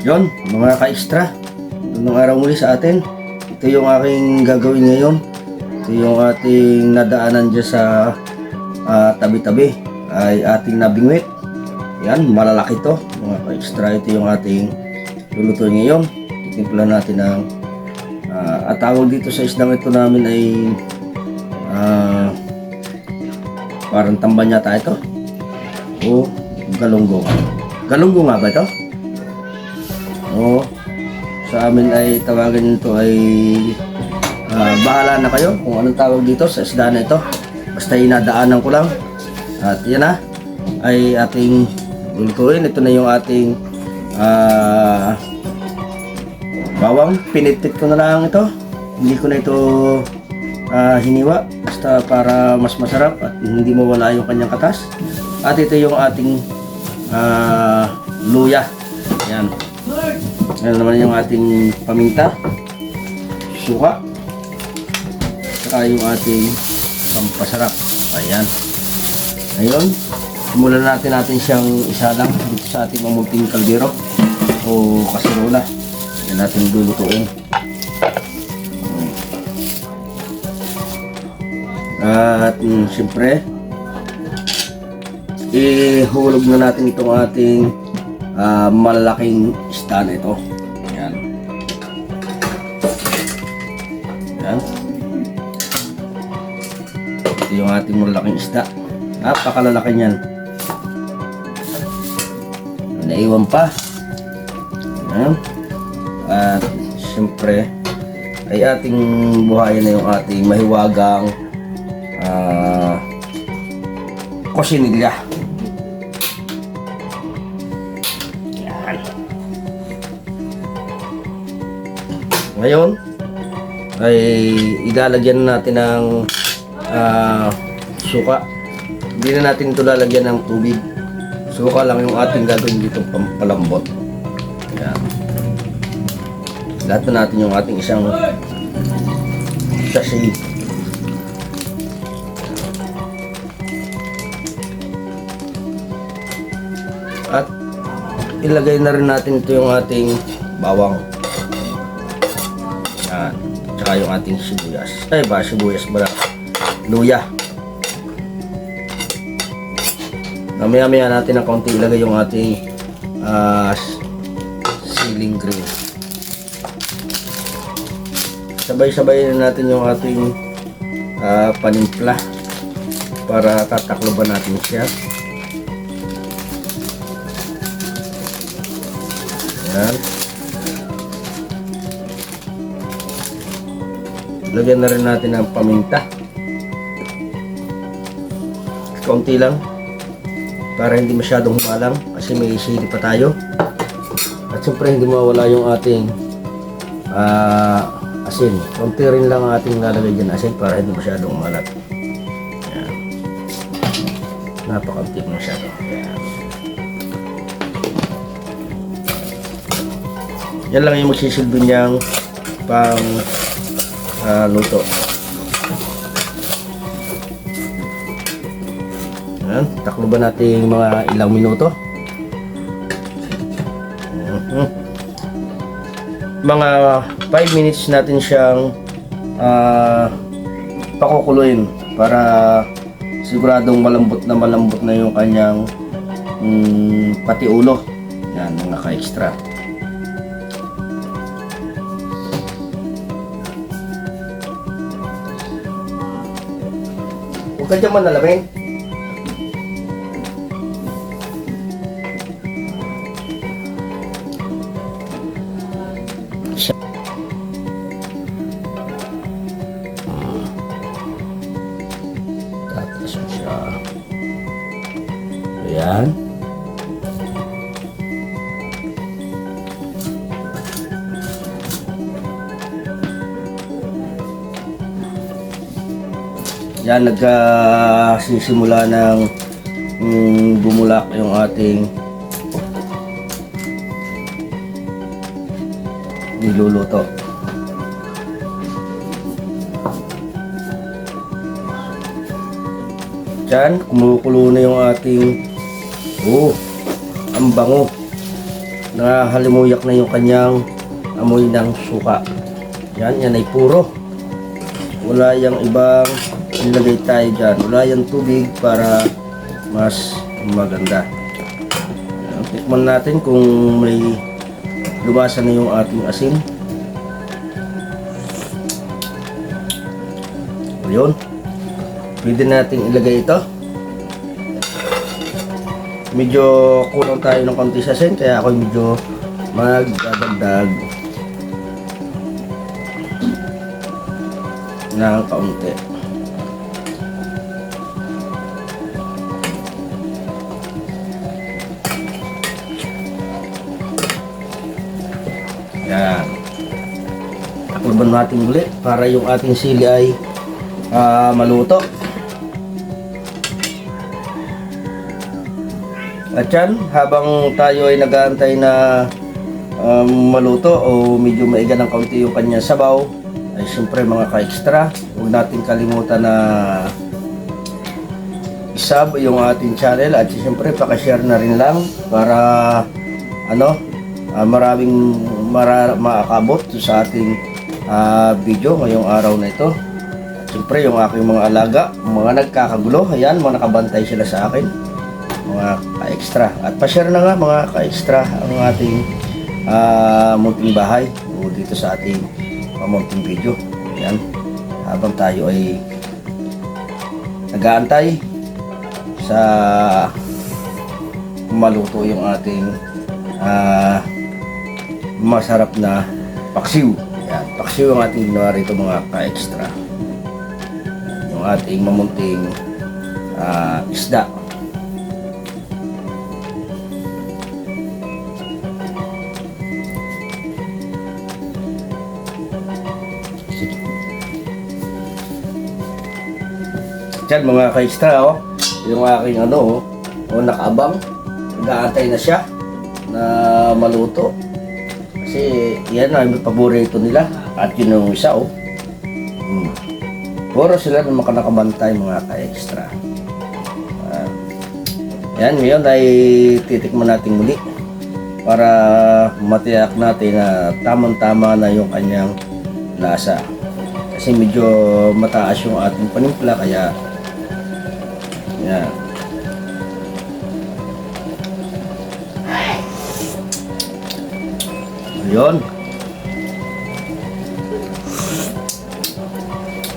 Yon, mga ka-extra, nung araw muli sa atin, ito yung aking gagawin ngayon. Ito yung ating nadaanan dyan sa tabi-tabi ay ating nabingwit. Yan, malalaki to mga ka-extra. Ito yung ating lulutuin ngayon. Titimpla natin ng at tawag dito sa isdang ito namin ay parang tamban yata ito o galunggong. Galunggong nga ba ito? O sa amin ay tawagan nito ay bahala na kayo kung anong tawag dito sa isda na ito, basta inadaanan ko lang. At yan na ay ating lulutuin. Ito na yung ating bawang. Pinitit ko na lang ito, hindi ko na ito hiniwa, basta para mas masarap at hindi mawala yung kanyang katas. At ito yung ating luya. Yan. Yan naman yung ating paminta, suka, saka yung ating pampasarap. Ayan. Ngayon, simulan natin siyang isa lang dito sa ating mamunting kaldero o kaserola. Yan natin lulutuin. At siyempre, ihulog na natin itong ating malaking isda na ito. Yan. Yan. Ito yung ating malaking isda. Napakalalaki niyan. Naiwan pa. Yan. At siyempre ay ating buhayin na yung ating mahiwagang kosinilya. Yan. Ngayon ay ilalagyan natin ng suka. Hindi na natin ito lalagyan ng tubig. Suka lang yung ating gagawin dito, pampalambot. Yan. Lahat na natin yung ating isang sachet. At ilagay na rin natin ito yung ating bawang. Yan. Tsaka yung ating sibuyas. Ay ba, sibuyas ba? Luya. Mamaya-maya natin ng kaunti ilagay yung ating siling green. Sabay-sabay na natin yung ating panimpla para tatakloban natin siya. Yan. Lagyan na rin natin ng paminta. Kaunti lang para hindi masyadong humalang kasi may sili pa tayo. At siyempre hindi mawala yung ating asin. Kaunti rin lang ang ating lalagay dyan asin para hindi masyadong umalat. Yan. Napakaunti mo masyado. Yan. Yan lang yung magsisilbi niyang pang luto. Yan, takloban natin mga ilang minuto. Mga 5 minutes natin siyang pakukuluin para siguradong malambot na yung kanyang pati ulo. Yan, mga ka-extra. Huwag ka dyan manalamin. Tapos siya. Ayan. Yan, nagsisimula ng bumulak yung ating niluluto. Yan, kumukulo na yung ating ang bango nahalimuyak na yung kanyang amoy ng suka. Yan ay puro. Wala yung ibang ilagay tayo dyan. Wala yung tubig para mas maganda. Tikman natin kung may lumasa na yung ating asin. Ayun. Pwede natin ilagay ito. Medyo kulang tayo ng konti sa asin, kaya ako medyo magdadagdag ng kaunti. Yan. Takloban natin ulit para yung ating sili ay maluto. At yan, habang tayo ay nag-aantay na maluto o medyo maiga ng kaunti yung kanyang sabaw, ay siyempre mga ka-extra, huwag natin kalimutan na isub yung ating channel at siyempre pakashare na rin lang para maraming makakabot sa ating video ngayong araw na ito. At siyempre yung aking mga alaga, mga nagkakagulo, ayan, mga nakabantay sila sa akin, mga ka-extra. At pa-share na nga mga ka-extra ang ating munting bahay o dito sa ating munting video. Ayan, habang tayo ay nag-aantay sa maluto yung ating masarap na paksiw. Ayan, paksiw ang ating ginawa rito mga ka-extra. Yung ating mamunting isda. Diyan mga ka-extra, yung aking nakaabang, nag-aantay na siya na maluto. Kasi yan ay paborito nila. At yun yung isa, puro sila na makanakabantay mga ka-extra. Yan, ngayon ay titikman natin muli para matiyak natin na tamang-tama na yung kanyang lasa. Kasi medyo mataas yung ating panimpla, kaya yan. Ayun.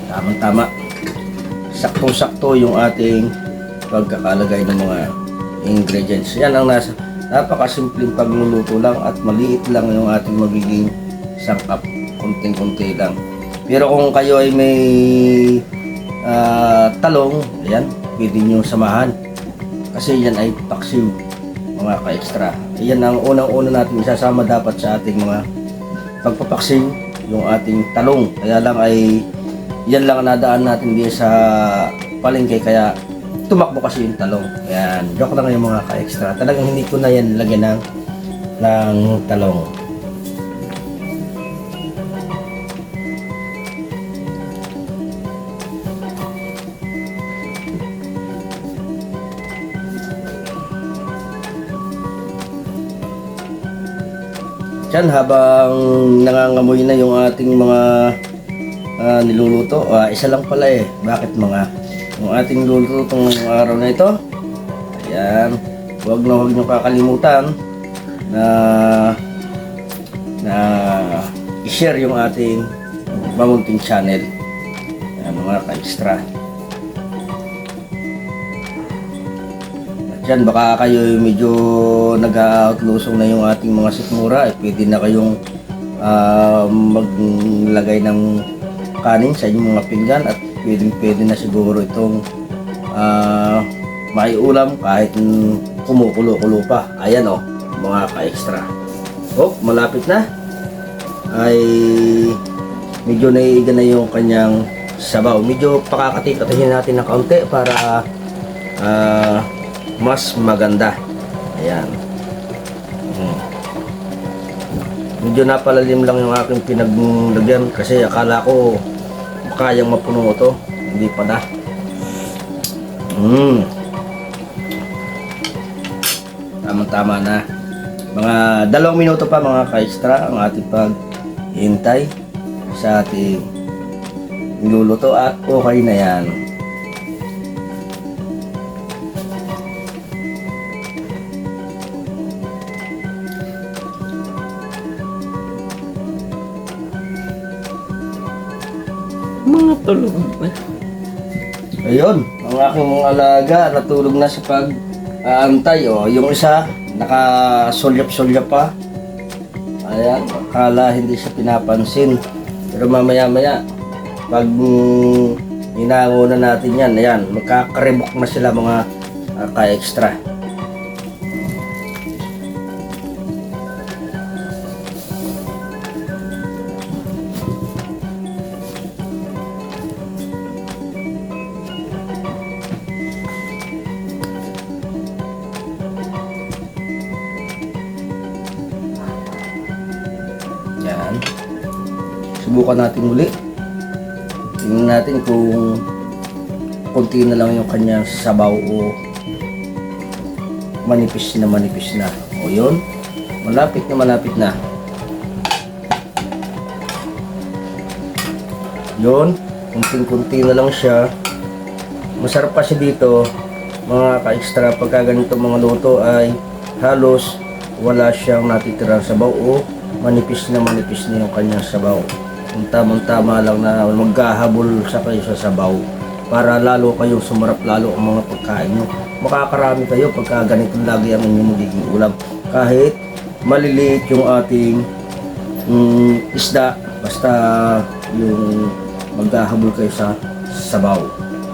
Tama-tama. Sakto-sakto yung ating pagkakalagay ng mga ingredients. Yan ang nasa. Napakasimpleng pagluluto lang at maliit lang yung ating magiging sangkap. Kunting-kunti lang. Pero kung kayo ay may talong, ayan, pwede nyo samahan. Kasi yan ay paksiw, mga ka-extra. Yan ang unang-una natin isasama dapat sa ating mga pagpapaksiw, yung ating talong. Kaya lang ay, yan lang nadaan natin din sa palengke, kaya tumakbo kasi yung talong. Ayan, joke lang yung mga ka-extra. Talagang hindi ko na yan lagyan ng talong. Diyan, habang nangangamoy na yung ating mga niluluto, isa lang pala bakit mga yung ating luluto itong araw na ito. Ayan, huwag nyo kakalimutan na i-share yung ating mamunting channel. Ayan, mga ka-extra. Diyan, baka kayo medyo nag-outlusong na yung ating mga sikmura, pwede na kayong maglagay ng kanin sa inyong mga pinggan at pwede na siguro itong maiulam kahit kumukulo-kulo pa. Ayan mga ka-extra. Malapit na. Ay medyo naiiga na yung kanyang sabaw. Medyo pakakati-katihin natin ng kaunti para mas maganda. Ayan. Medyo napalalim lang yung aking pinaglagyan kasi akala ko kayang mapuno ito. Hindi pa na. Tama-tama na. Mga 2 minuto pa mga ka-extra ang ating paghihintay sa ating niluluto at okay na yan. Mga tulog ba? Ayun, ang aking mga alaga natulog na sa pag-aantay. Yung isa, naka-sulyap-sulyap pa. Ayan, akala hindi siya pinapansin. Pero mamaya-maya, pag inango na natin yan, ayan, magkakarebok na sila mga ka-extra. Yan. Subukan natin muli. Tingnan natin kung konti na lang yung kanyang sabaw o manipis na manipis na. O yun, malapit na malapit na. Yun, kunting-kunti na lang siya. Masarap pa siya dito, mga ka-extra, pagka ganito mga luto ay halos wala siyang natitirang sabaw o manipis na yung kanyang sabaw. Yung tamang-tama lang na magkahabol sa kayo sa sabaw para lalo kayong sumarap lalo ang mga pagkain nyo. Makakarami kayo pagka ganito lagi ang inyong magiging ulam. Kahit maliliit yung ating isda, basta yung magkahabol kayo sa sabaw.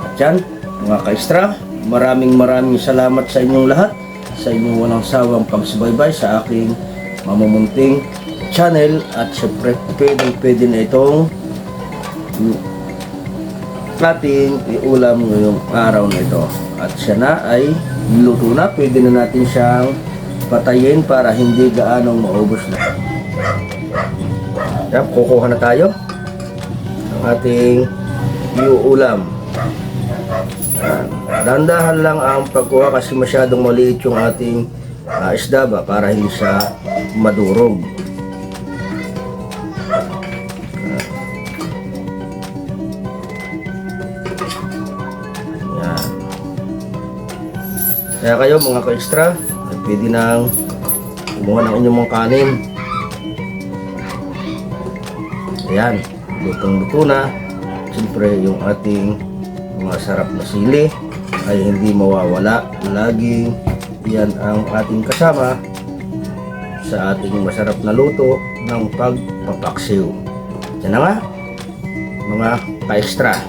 At yan, mga ka-extra, maraming salamat sa inyong lahat, sa inyong walang sawang pagsubaybay sa aking mamumunting channel. At syempre pwede na itong natin iulam ngayong araw na ito. At siya na ay luto na, pwede na natin siyang patayin para hindi gaanong maubos na. Yan, kukuha na tayo ng ating iuulam. Dandahan lang ang pagkuha kasi masyadong maliit yung ating isda ba para hindi siya madurog. Yan. Kaya kayo mga ka-extra, pwede nang kumuha ng inyong mga kanin. Ayan, lutong-luto na. Siyempre yung ating masarap na sili ay hindi mawawala. Laging yan ang ating kasama sa ating masarap na luto ng pagpapaksiw. Yan na nga, mga ka-extra.